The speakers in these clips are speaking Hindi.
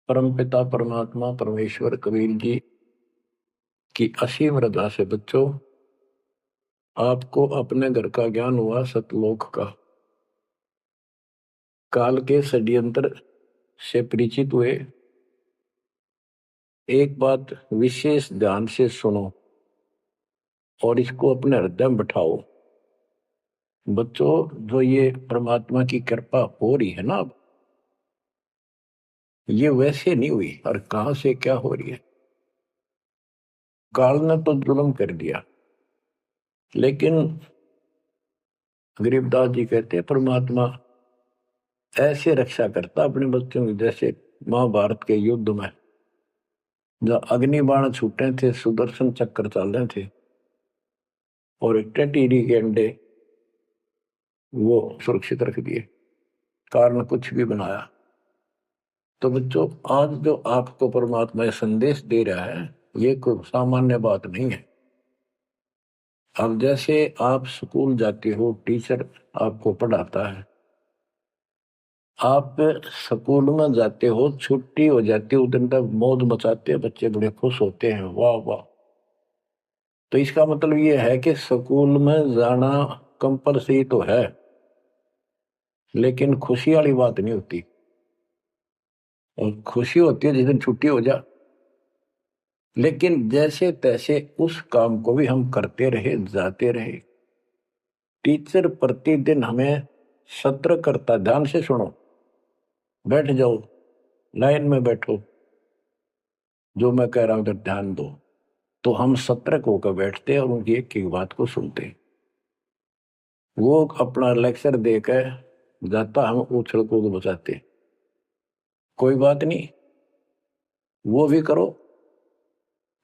परमपिता परमात्मा परमेश्वर कबीर जी की असीम रजा से बच्चों, आपको अपने घर का ज्ञान हुआ सतलोक का। काल के षड्यंत्र से परिचित हुए। एक बात विशेष ध्यान से सुनो और इसको अपने हृदय में बिठाओ। बच्चों, जो ये परमात्मा की कृपा हो रही है ना, अब ये वैसे नहीं हुई और कहां से क्या हो रही है। काल ने तो जुल्म कर दिया, लेकिन गरीबदास जी कहते हैं परमात्मा ऐसे रक्षा करता अपने बच्चों की, जैसे महाभारत के युद्ध में जब अग्निबाण छूटे थे, सुदर्शन चक्र चल रहे थे और टेटीरी के अंडे वो सुरक्षित रख दिए, कारण कुछ भी बनाया। तो बच्चों, आज जो आपको परमात्मा संदेश दे रहा है, ये कोई सामान्य बात नहीं है। अब जैसे आप स्कूल जाते हो, टीचर आपको पढ़ाता है, आप स्कूल में जाते हो, छुट्टी हो जाती है, उस दिन तक मौज मचाते हैं, बच्चे बड़े खुश होते हैं, वाह वाह। तो इसका मतलब ये है कि स्कूल में जाना कंपलसरी तो है, लेकिन खुशी वाली बात नहीं होती। और खुशी होती है जिस दिन छुट्टी हो जा। लेकिन जैसे तैसे उस काम को भी हम करते रहे, जाते रहे। टीचर प्रतिदिन हमें सत्र करता, ध्यान से सुनो, बैठ जाओ, लाइन में बैठो, जो मैं कह रहा हूं उधर ध्यान दो। तो हम सतर्क होकर बैठते और उनकी एक एक बात को सुनते। वो अपना लेक्चर देकर जाता, हम उछल कूद बचाते। कोई बात नहीं, वो भी करो,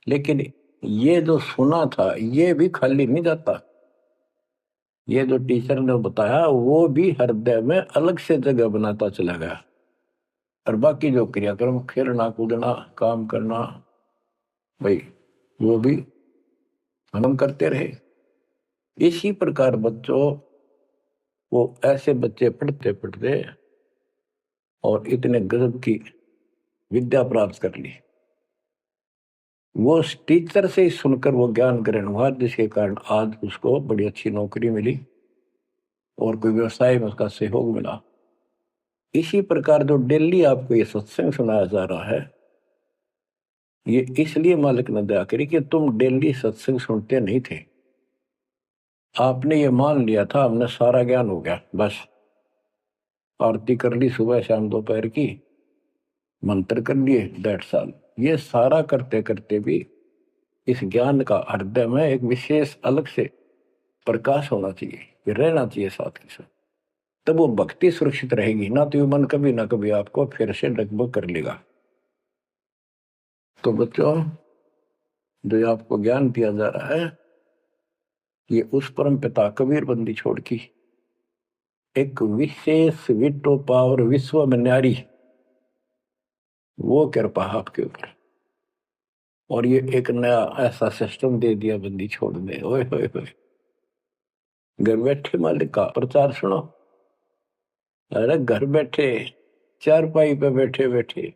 लेकिन ये जो सुना था ये भी खाली नहीं जाता। ये जो टीचर ने बताया वो भी हृदय में अलग से जगह बनाता चला गया। और बाकी जो क्रियाक्रम, खेलना कूदना, काम करना, भाई वो भी हम करते रहे। इसी प्रकार बच्चों, वो ऐसे बच्चे पढ़ते पढ़ते और इतने गजब की विद्या प्राप्त कर ली। वो टीचर से ही सुनकर वो ज्ञान ग्रहण हुआ, जिसके कारण आज उसको बड़ी अच्छी नौकरी मिली और कोई व्यवसाय में उसका सहयोग मिला। इसी प्रकार जो डेली आपको ये सत्संग सुनाया जा रहा है, ये इसलिए मालिक ने दया करी कि तुम डेली सत्संग सुनते नहीं थे। आपने ये मान लिया था हमने सारा ज्ञान हो गया, बस आरती कर ली सुबह शाम दोपहर की, मंत्र कर लिए, दैट साल। ये सारा करते करते भी इस ज्ञान का हृदय में एक विशेष अलग से प्रकाश होना चाहिए, ये रहना चाहिए साथ के साथ। तब वो भक्ति सुरक्षित रहेगी, ना तो ये मन कभी ना कभी आपको फिर से डगमग कर लेगा। तो बच्चों, जो आपको ज्ञान दिया जा रहा है, ये उस परम पिता कबीर बंदी छोड़ की एक विशेष विटो पावर विश्व में न्यारी, वो कृपा आपके ऊपर। और ये एक नया ऐसा सिस्टम दे दिया, बंदी छोड़ दे, ओए होए होए। घर बैठे मालिक का प्रचार सुनो। अरे घर बैठे, चारपाई पे बैठे बैठे,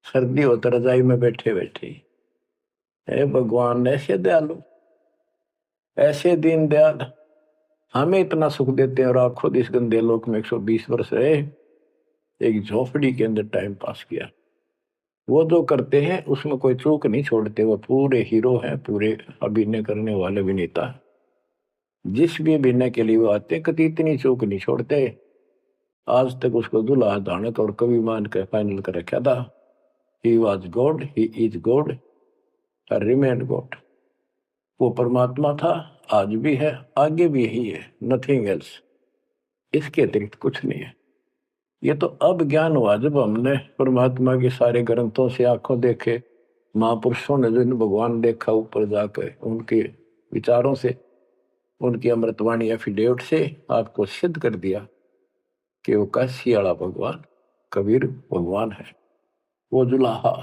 सर्दी हो तो रजाई में बैठे बैठे, हे भगवान ऐसे दयालु, ऐसे दीन दयाल, हमें इतना सुख देते हैं और आप खुद इस गंदे लोक में 120 वर्ष रहे, एक झोपड़ी के अंदर टाइम पास किया। वो जो करते हैं उसमें कोई चूक नहीं छोड़ते, वो पूरे हीरो हैं, पूरे अभिनय करने वाले अभिनेता। जिस भी अभिनय के लिए वो आते हैं, कभी इतनी चूक नहीं छोड़ते। आज तक उसको दुल्हा दानक और कवि मान के फाइनल कर रखा था। He was God, he is God, remain God. वो परमात्मा था, आज भी है, आगे भी यही है, नथिंग एल्स। इसके अतिरिक्त कुछ नहीं है। ये तो अब ज्ञान हुआ जब हमने परमात्मा के सारे ग्रंथों से आंखों देखे, महापुरुषों ने जो भगवान देखा ऊपर जाकर, उनके विचारों से, उनकी अमृतवाणी एफिडेविट से आपको सिद्ध कर दिया कि वो काशी वाला भगवान कबीर भगवान है, वो जुलाहा।